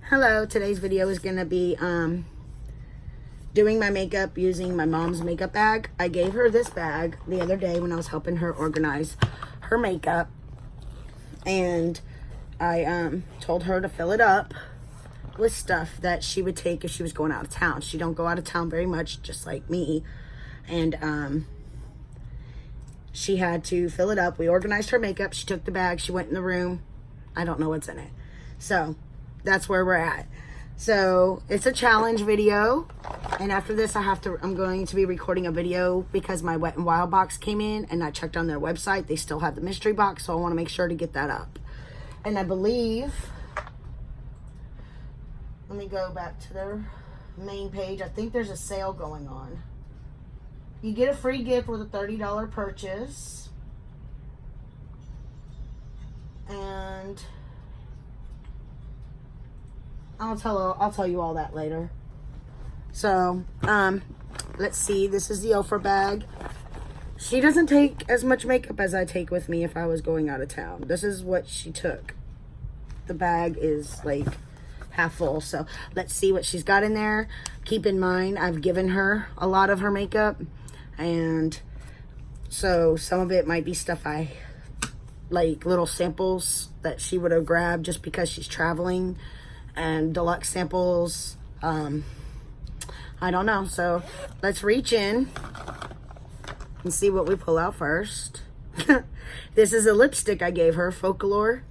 Hello, today's video is going to be doing my makeup using my mom's makeup bag. I gave her this bag the other day when I was helping her organize her makeup. And I told her to fill it up with stuff that she would take if she was going out of town. She don't go out of town very much, just like me. And she had to fill it up. We organized her makeup. She took the bag. She went in the room. I don't know what's in it. So that's where we're at. So it's a challenge video, and after this I'm going to be recording a video because my Wet n Wild box came in and I checked on their website. They still have the mystery box, so I want to make sure to get that up. And I believe, let me go back to their main page. I think there's a sale going on. You get a free gift with a $30 purchase. And I'll tell you all that later. So, let's see. This is the Ofra bag. She doesn't take as much makeup as I take with me if I was going out of town. This is what she took. The bag is like half full. So, let's see what she's got in there. Keep in mind, I've given her a lot of her makeup. And so, some of it might be stuff like little samples that she would have grabbed just because she's traveling. And deluxe samples, I don't know. So let's reach in and see what we pull out first. This is a lipstick I gave her, Folklore.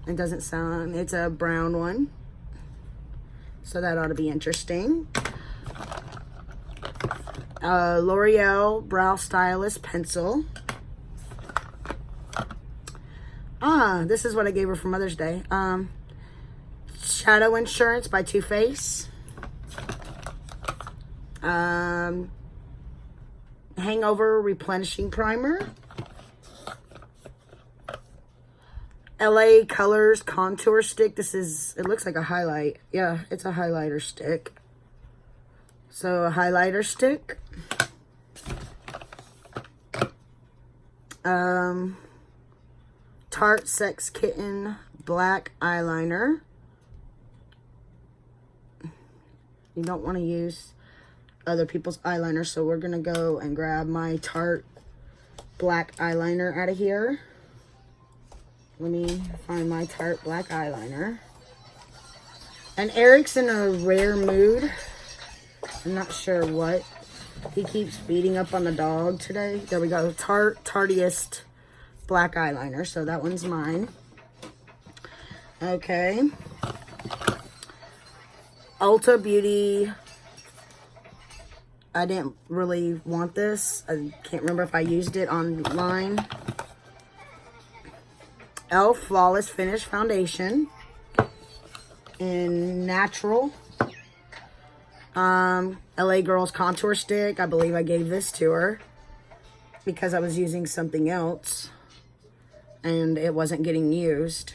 It doesn't sound, it's a brown one, so that ought to be interesting. L'Oreal Brow Stylist Pencil. This is what I gave her for Mother's Day. Shadow Insurance by Too Faced. Hangover Replenishing Primer. LA Colors Contour Stick. This is, it looks like a highlight. Yeah, it's a highlighter stick. So a highlighter stick. Tarte Sex Kitten Black Eyeliner. You don't want to use other people's eyeliner, so we're going to go and grab my Tarte black eyeliner out of here. Let me find my Tarte black eyeliner. And Eric's in a rare mood. I'm not sure what. He keeps beating up on the dog today. There we go. Tartiest black eyeliner. So that one's mine. Okay. Ulta Beauty. I didn't really want this. I can't remember if I used it online. e.l.f. Flawless Finish Foundation in Natural. LA Girls Contour Stick. I believe I gave this to her because I was using something else and it wasn't getting used.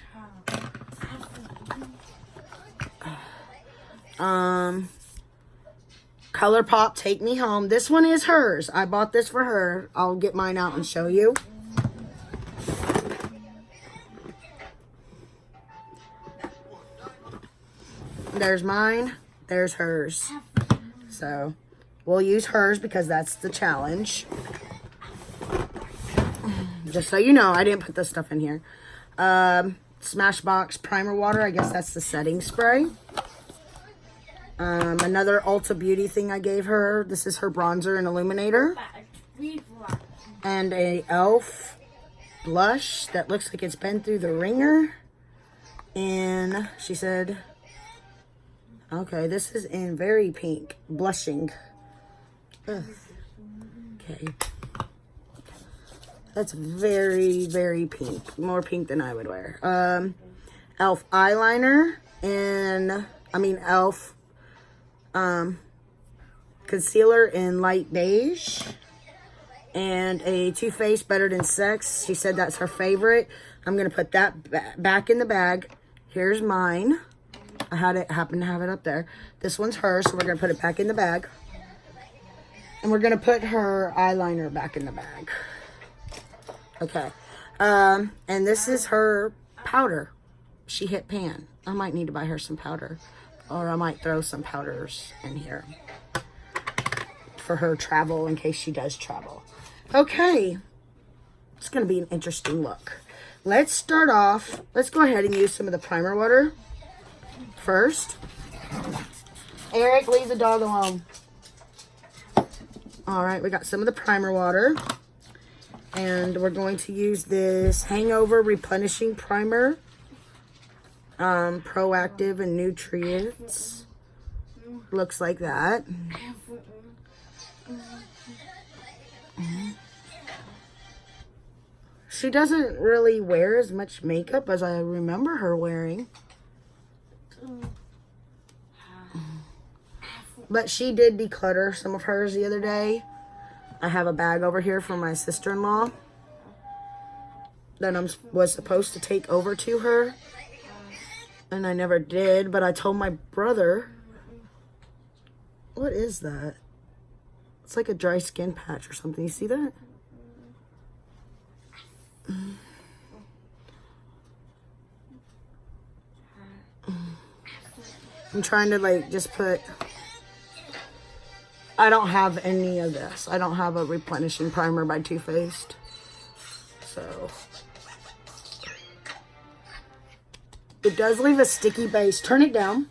Colourpop Take Me Home. This one is hers. I bought this for her. I'll get mine out and show you. There's mine. There's hers. So we'll use hers because that's the challenge. Just so you know, I didn't put this stuff in here. Smashbox Primer Water. I guess that's the setting spray. Another Ulta Beauty thing I gave her. This is her bronzer and illuminator. And a e.l.f. blush that looks like it's been through the ringer. And she said, okay, this is in very pink. Blushing. Ugh. Okay. That's very, very pink. More pink than I would wear. e.l.f. eyeliner. And, e.l.f. concealer in light beige, and a Too Faced Better Than Sex. She said that's her favorite. I'm gonna put that back in the bag. Here's mine. I happen to have it up there. This one's hers, so we're gonna put it back in the bag, and we're gonna put her eyeliner back in the bag. Okay. And this is her powder. She hit pan. I might need to buy her some powder. Or I might throw some powders in here for her travel in case she does travel. Okay. It's going to be an interesting look. Let's start off. Let's go ahead and use some of the primer water first. Eric, leave the dog alone. All right, we got some of the primer water. And we're going to use this Hangover Replenishing Primer. Proactive and Nutrients. Looks like that. She doesn't really wear as much makeup as I remember her wearing. But she did declutter some of hers the other day. I have a bag over here from my sister-in-law that I was supposed to take over to her. And I never did, but I told my brother. What is that? It's like a dry skin patch or something. You see that? I'm trying to like just put... I don't have any of this. I don't have a replenishing primer by Too Faced. So... it does leave a sticky base. Turn it down.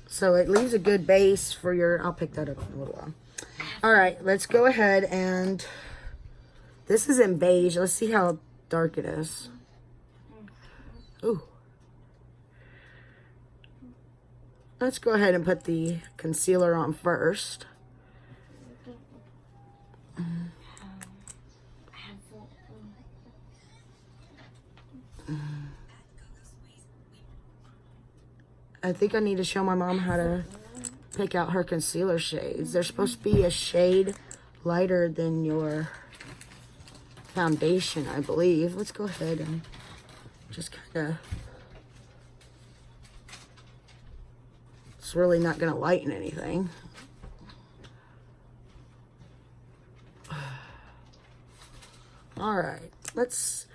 So it leaves a good base for your... I'll pick that up in a little while. Alright, let's go ahead and... this is in beige. Let's see how dark it is. Ooh. Let's go ahead and put the concealer on first. I think I need to show my mom how to pick out her concealer shades. They're supposed to be a shade lighter than your foundation, I believe. Let's go ahead and just kind of... it's really not going to lighten anything. Alright, let's...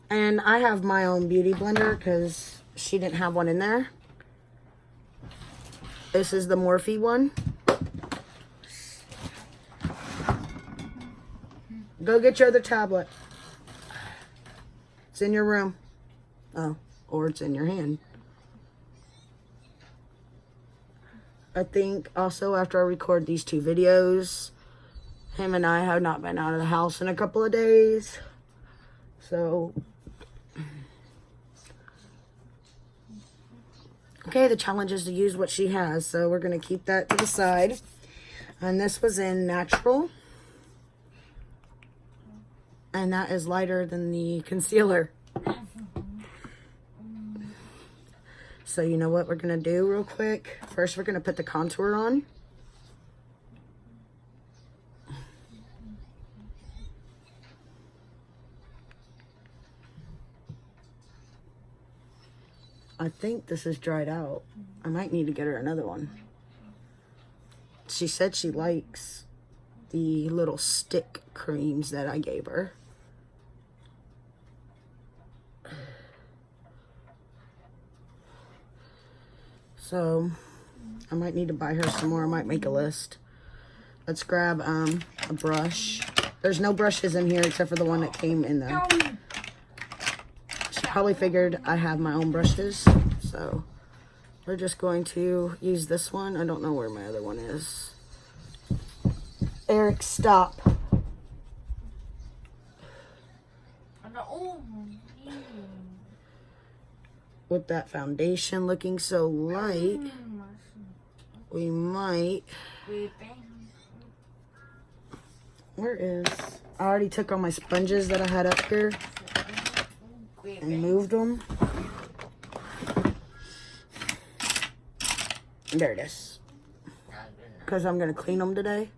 and I have my own beauty blender because she didn't have one in there. This is the Morphe one. Go get your other tablet. It's in your room. Oh, or it's in your hand. I think also after I record these 2 videos, him and I have not been out of the house in a couple of days. So, okay, the challenge is to use what she has. So we're going to keep that to the side. And this was in Natural. And that is lighter than the concealer. So you know what we're going to do real quick? First we're going to put the contour on. I think this is dried out. I might need to get her another one. She said she likes the little stick creams that I gave her. So, I might need to buy her some more. I might make a list. Let's grab a brush. There's no brushes in here except for the one that came in there. She probably figured I have my own brushes. So, we're just going to use this one. I don't know where my other one is. Eric, stop. With that foundation looking so light, we might... where is... I already took all my sponges that I had up here and moved them. There it is. Because I'm going to clean them today.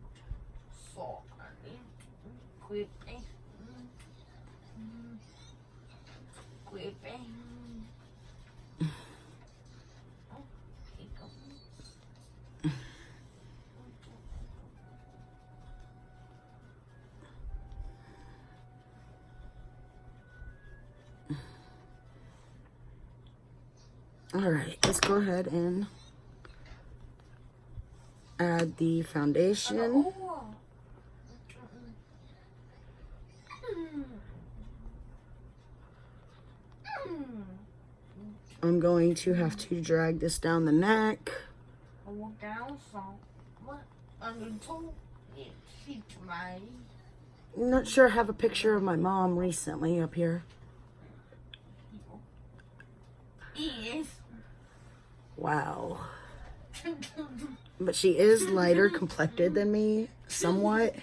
All right, let's go ahead and add the foundation. I'm going to have to drag this down the neck. I'm not sure I have a picture of my mom recently up here. Yes. Wow. But she is lighter complected than me, somewhat.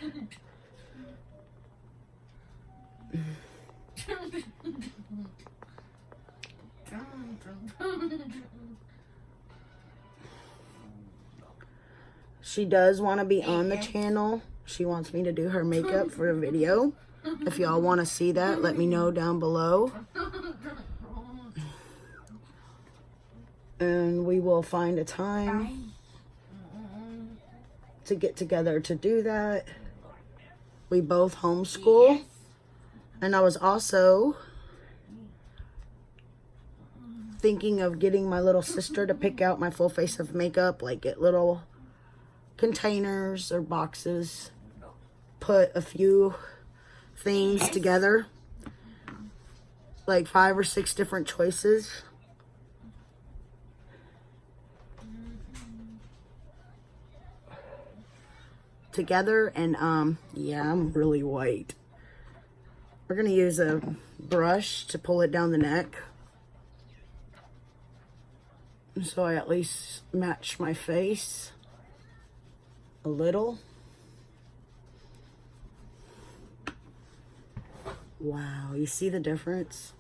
She does want to be on the channel. She wants me to do her makeup for a video. If y'all want to see that, let me know down below. And we will find a time to get together to do that. We both homeschool. And I was also thinking of getting my little sister to pick out my full face of makeup, like get little containers or boxes, put a few things together, like 5 or 6 different choices. Together, and yeah, I'm really white. We're gonna use a brush to pull it down the neck, so I at least match my face a little. Wow, you see the difference?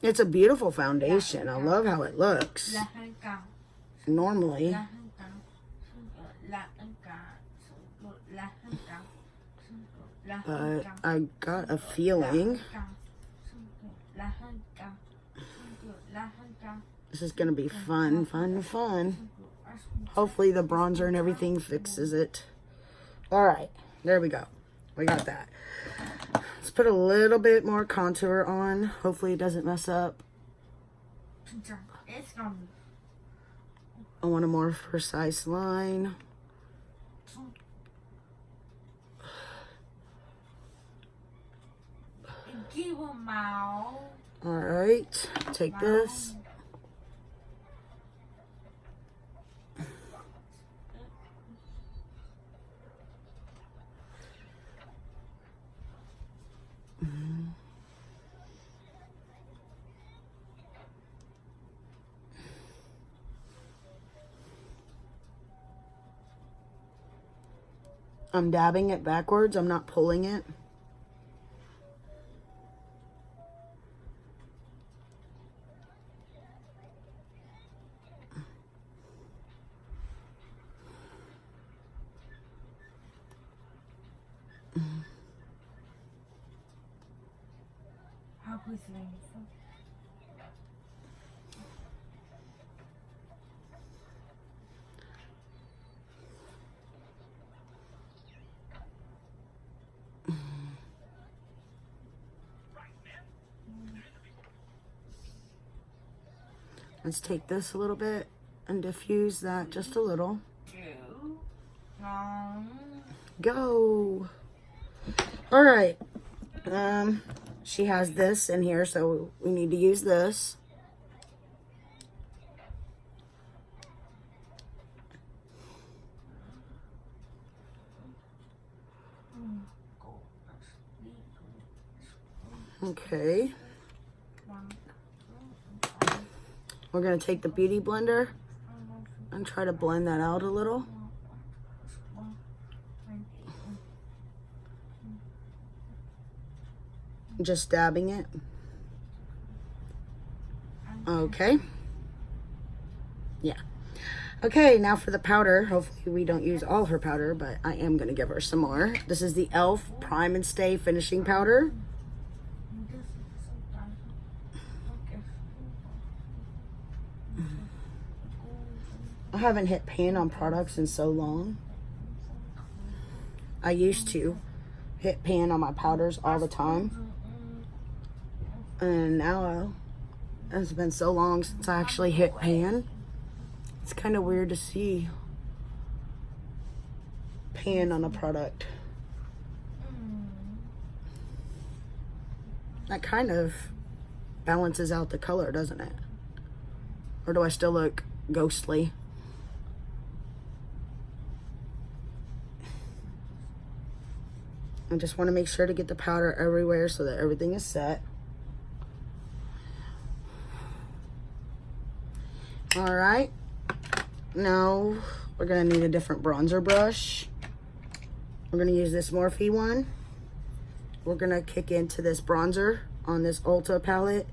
It's a beautiful foundation. I love how it looks. Normally. But I got a feeling this is going to be fun, fun, fun. Hopefully the bronzer and everything fixes it. All right, there we go. We got that. Let's put a little bit more contour on. Hopefully it doesn't mess up. I want a more precise line. All right, take this. I'm dabbing it backwards. I'm not pulling it. Let's take this a little bit and diffuse that just a little. Go. All right. She has this in here, so we need to use this. Okay. We're going to take the Beauty Blender and try to blend that out a little. Just dabbing it. Okay. Yeah. Okay, now for the powder. Hopefully we don't use all her powder, but I am going to give her some more. This is the e.l.f. Prime and Stay Finishing Powder. I haven't hit pan on products in so long. I used to hit pan on my powders all the time. And now it's been so long since I actually hit pan. It's kind of weird to see pan on a product. That kind of balances out the color, doesn't it? Or do I still look ghostly? I just want to make sure to get the powder everywhere so that everything is set. All right. Now we're going to need a different bronzer brush. We're going to use this Morphe one. We're going to kick into this bronzer on this Ulta palette.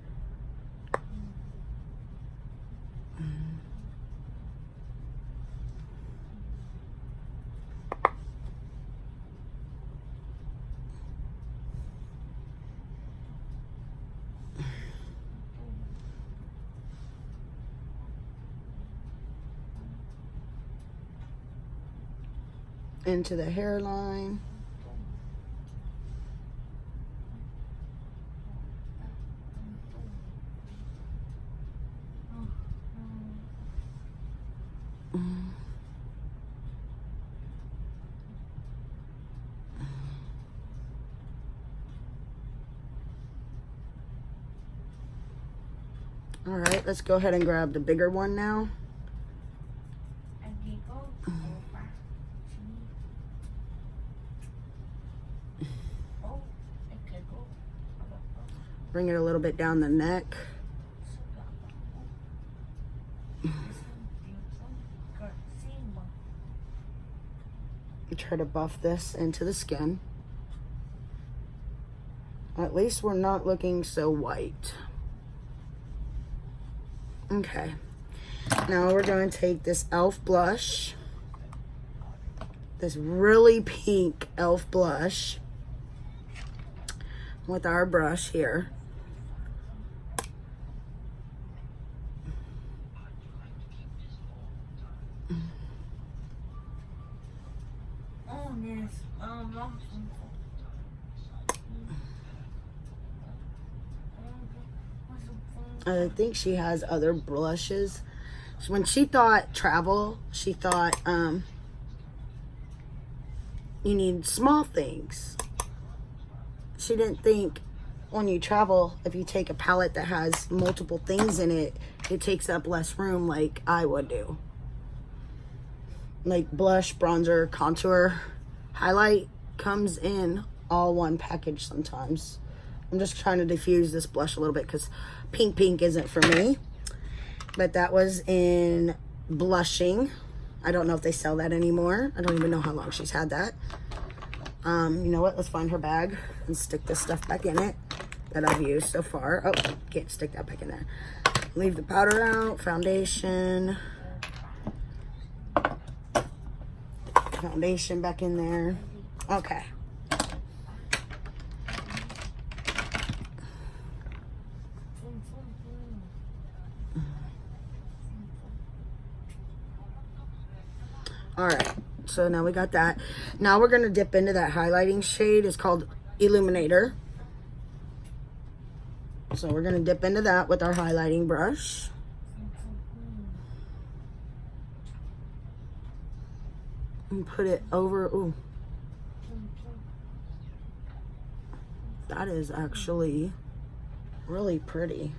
Into the hairline. All right, let's go ahead and grab the bigger one now. Bring it a little bit down the neck. Try to buff this into the skin. At least we're not looking so white. Okay. Now we're going to take this e.l.f. blush. This really pink e.l.f. blush. With our brush here. I think she has other blushes. When she thought travel, she thought you need small things. She didn't think when you travel, if you take a palette that has multiple things in it, it takes up less room like I would do. Like blush, bronzer, contour, highlight comes in all one package sometimes. I'm just trying to diffuse this blush a little bit because pink isn't for me. But that was in blushing. I don't know if they sell that anymore. I don't even know how long she's had that. You know what? Let's find her bag and stick this stuff back in it that I've used so far. Oh, can't stick that back in there. Leave the powder out. Foundation. Foundation back in there. Okay. All right, so now we got that. Now we're gonna dip into that highlighting shade. It's called Illuminator. So we're gonna dip into that with our highlighting brush. And put it over, ooh. That is actually really pretty.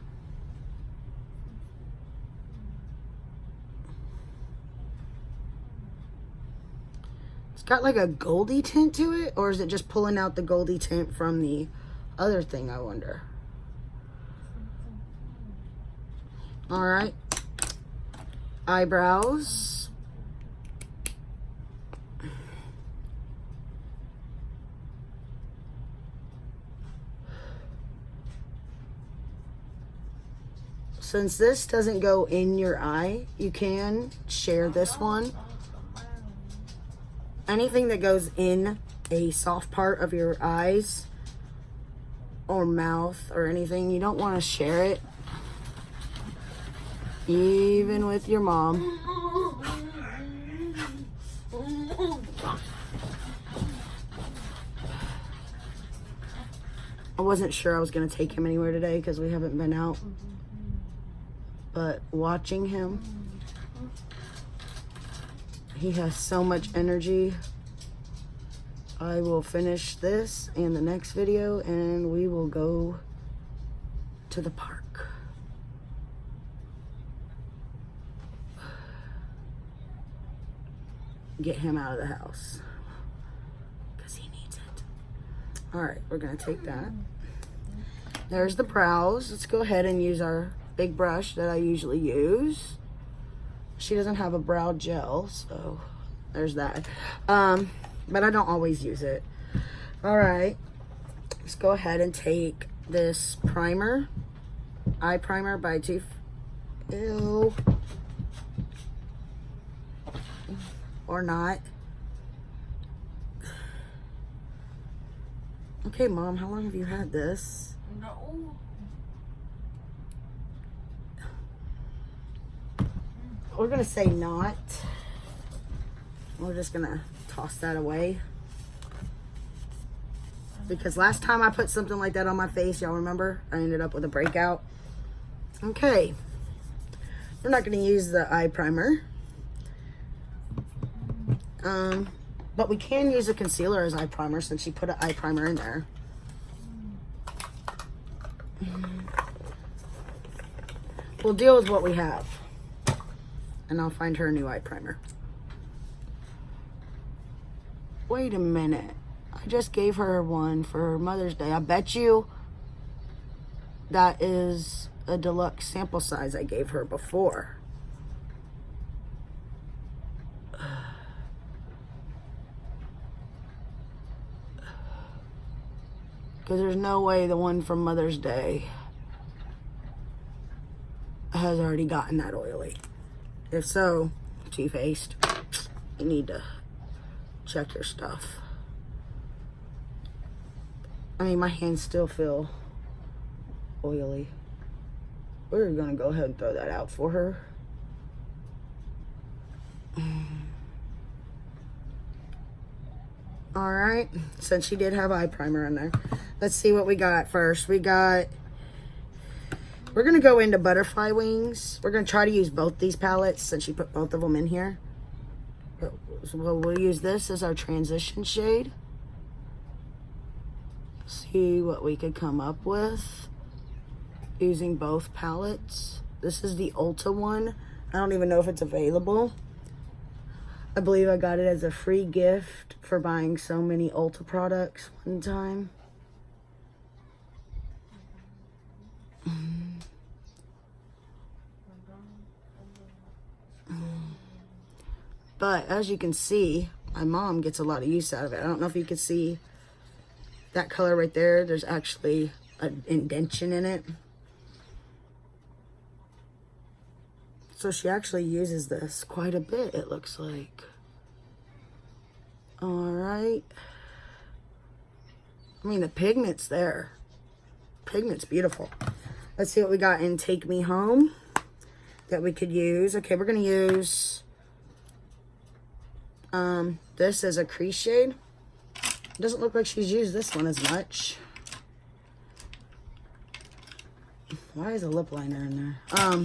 Got like a goldy tint to it, or is it just pulling out the goldy tint from the other thing, I wonder? All right, eyebrows. Since this doesn't go in your eye, you can share this one. Anything that goes in a soft part of your eyes or mouth or anything, you don't want to share it, even with your mom. I wasn't sure I was going to take him anywhere today because we haven't been out. But watching him, he has so much energy. I will finish this and the next video and we will go to the park. Get him out of the house because he needs it. All right, we're gonna take that. There's the brows. Let's go ahead and use our big brush that I usually use. She doesn't have a brow gel, so there's that. But I don't always use it. All right, let's go ahead and take this primer, eye primer by Ew. Or not. Okay, Mom, how long have you had this? No. We're gonna say not. We're just gonna toss that away. Because last time I put something like that on my face, y'all remember? I ended up with a breakout. Okay. We're not gonna use the eye primer. But we can use a concealer as eye primer since she put an eye primer in there. We'll deal with what we have. And I'll find her a new eye primer. Wait a minute. I just gave her one for Mother's Day. I bet you that is a deluxe sample size I gave her before. Because there's no way the one from Mother's Day has already gotten that oily. If so, Too-Faced, you need to check your stuff. I mean, my hands still feel oily. We're gonna go ahead and throw that out for her. All right, since she did have eye primer in there, let's see what we got first. We're gonna go into Butterfly Wings. We're gonna try to use both these palettes since she put both of them in here. So we'll use this as our transition shade. See what we could come up with using both palettes. This is the Ulta one. I don't even know if it's available. I believe I got it as a free gift for buying so many Ulta products one time. But as you can see, my mom gets a lot of use out of it. I don't know if you can see that color right there. There's actually an indentation in it. So she actually uses this quite a bit, it looks like. All right. I mean, the pigment's there. Pigment's beautiful. Let's see what we got in Take Me Home that we could use. Okay, we're going to use this as a crease shade. It doesn't look like she's used this one as much. Why is a lip liner in there?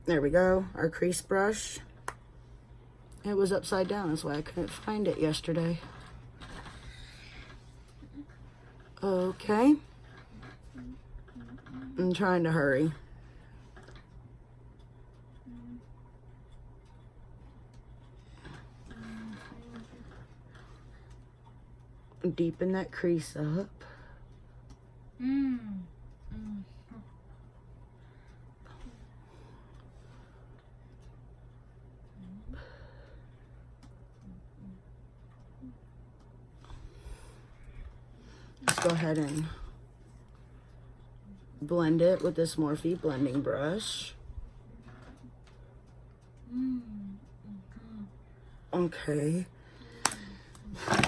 There we go, our crease brush. It was upside down, that's why I couldn't find it yesterday. Okay. I'm trying to hurry. Deepen that crease up. Let's go ahead and blend it with this Morphe blending brush. Okay.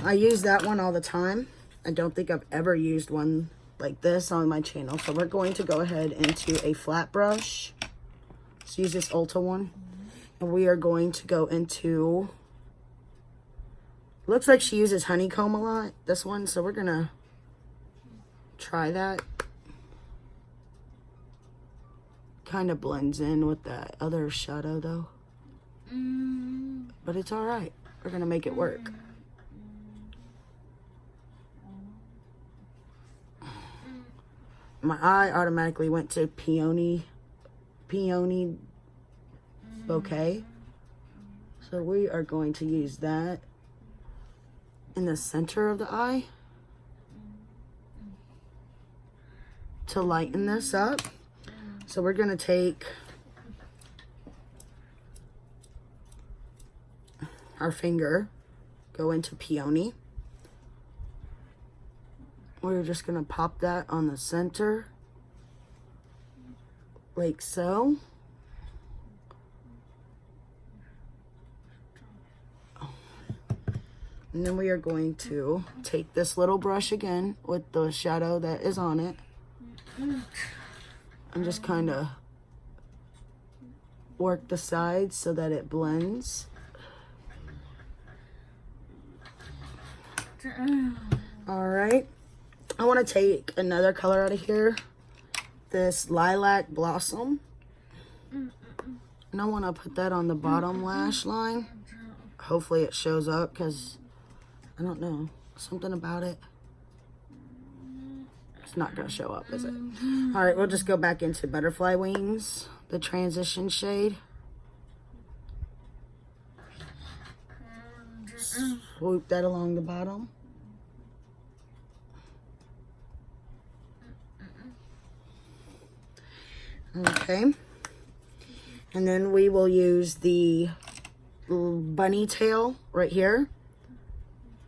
I use that one all the time. I don't think I've ever used one like this on my channel. So we're going to go ahead into a flat brush. Let's use this Ulta one. And we are going to go into, looks like she uses honeycomb a lot, this one, so we're gonna try that. Kind of blends in with that other shadow though. But it's all right. We're gonna make it work. My eye automatically went to peony bouquet. So we are going to use that in the center of the eye to lighten this up. So we're gonna take our finger, go into peony. We're just gonna pop that on the center, like so. And then we are going to take this little brush again with the shadow that is on it and just kind of work the sides so that it blends. All right, I want to take another color out of here, this Lilac Blossom, and I want to put that on the bottom lash line. Hopefully it shows up, because I don't know, something about it, it's not gonna show up, is it? All right, we'll just go back into Butterfly Wings, the transition shade. Swoop that along the bottom. Okay, and then we will use the bunny tail right here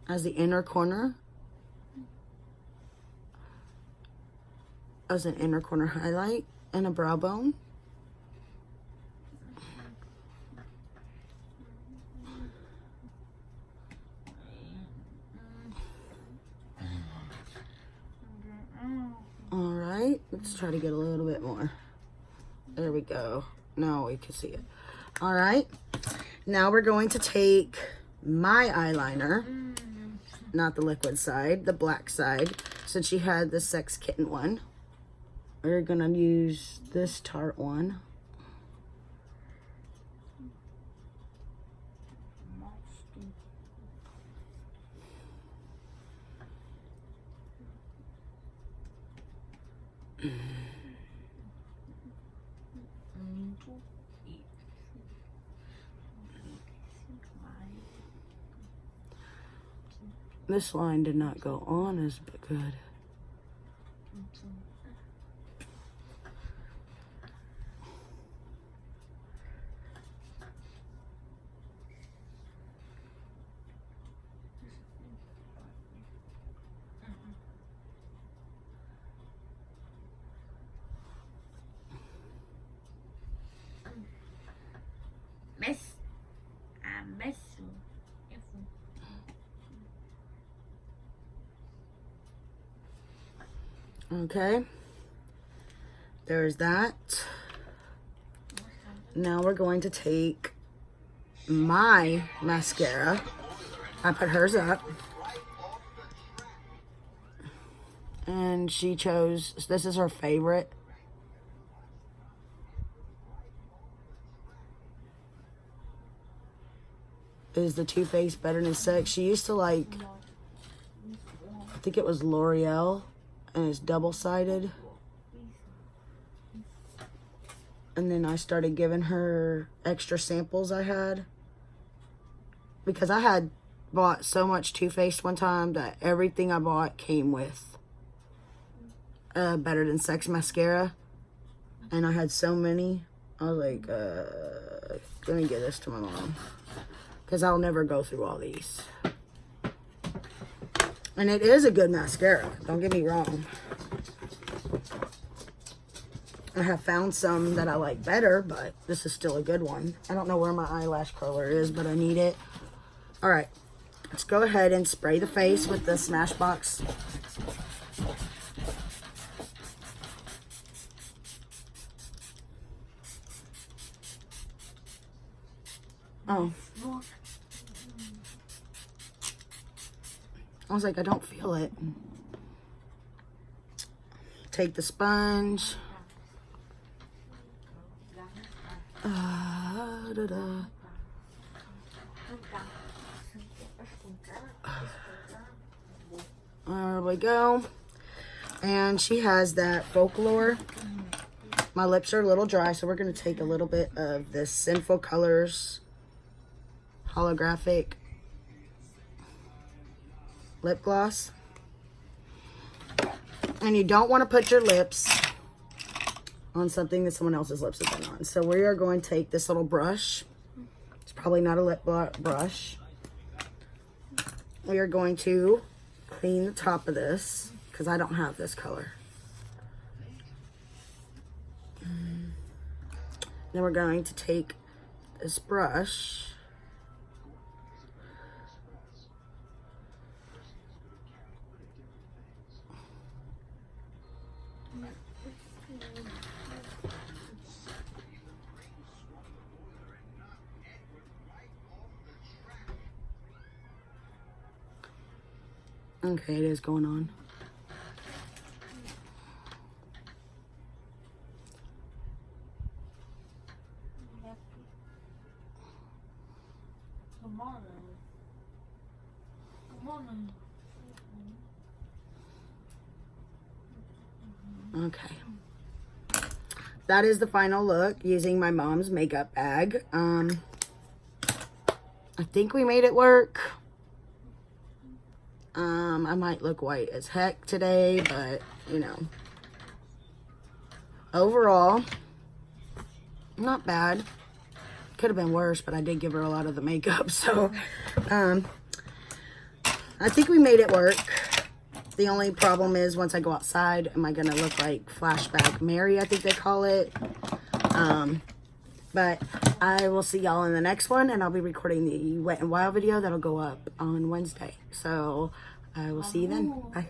as the inner corner, as an inner corner highlight and a brow bone. All right, let's try to get a little bit more. There we go. Now we can see it. All right, now we're going to take my eyeliner, not the liquid side, the black side, since she had the Sex Kitten one. We're gonna use this Tarte one. This line did not go on as good. I miss you. Okay, there's that. Now we're going to take my mascara. I put hers up, and she chose, this is her favorite. Is the Too Faced Better Than Sex. She used to like, I think it was L'Oreal, and it's double-sided. And then I started giving her extra samples I had, because I had bought so much Too Faced one time that everything I bought came with Better Than Sex mascara, and I had so many. I was like, let me give this to my mom, because I'll never go through all these. And it is a good mascara, don't get me wrong. I have found some that I like better, but this is still a good one. I don't know where my eyelash curler is, but I need it. All right, let's go ahead and spray the face with the Smashbox. Oh. I was like, I don't feel it. Take the sponge. Da-da. There we go. And she has that Folklore. My lips are a little dry, so we're going to take a little bit of this Sinful Colors holographic lip gloss. And you don't want to put your lips on something that someone else's lips have been on. So we are going to take this little brush. It's probably not a lip brush. We are going to clean the top of this because I don't have this color. Then we're going to take this brush okay, it is going on. Okay. That is the final look using my mom's makeup bag. I think we made it work. I might look white as heck today, but you know. Overall, not bad. Could have been worse, but I did give her a lot of the makeup, so I think we made it work. The only problem is once I go outside, am I gonna look like Flashback Mary, I think they call it. But I will see y'all in the next one, and I'll be recording the Wet and Wild video that'll go up on Wednesday. So I will see you then. Bye.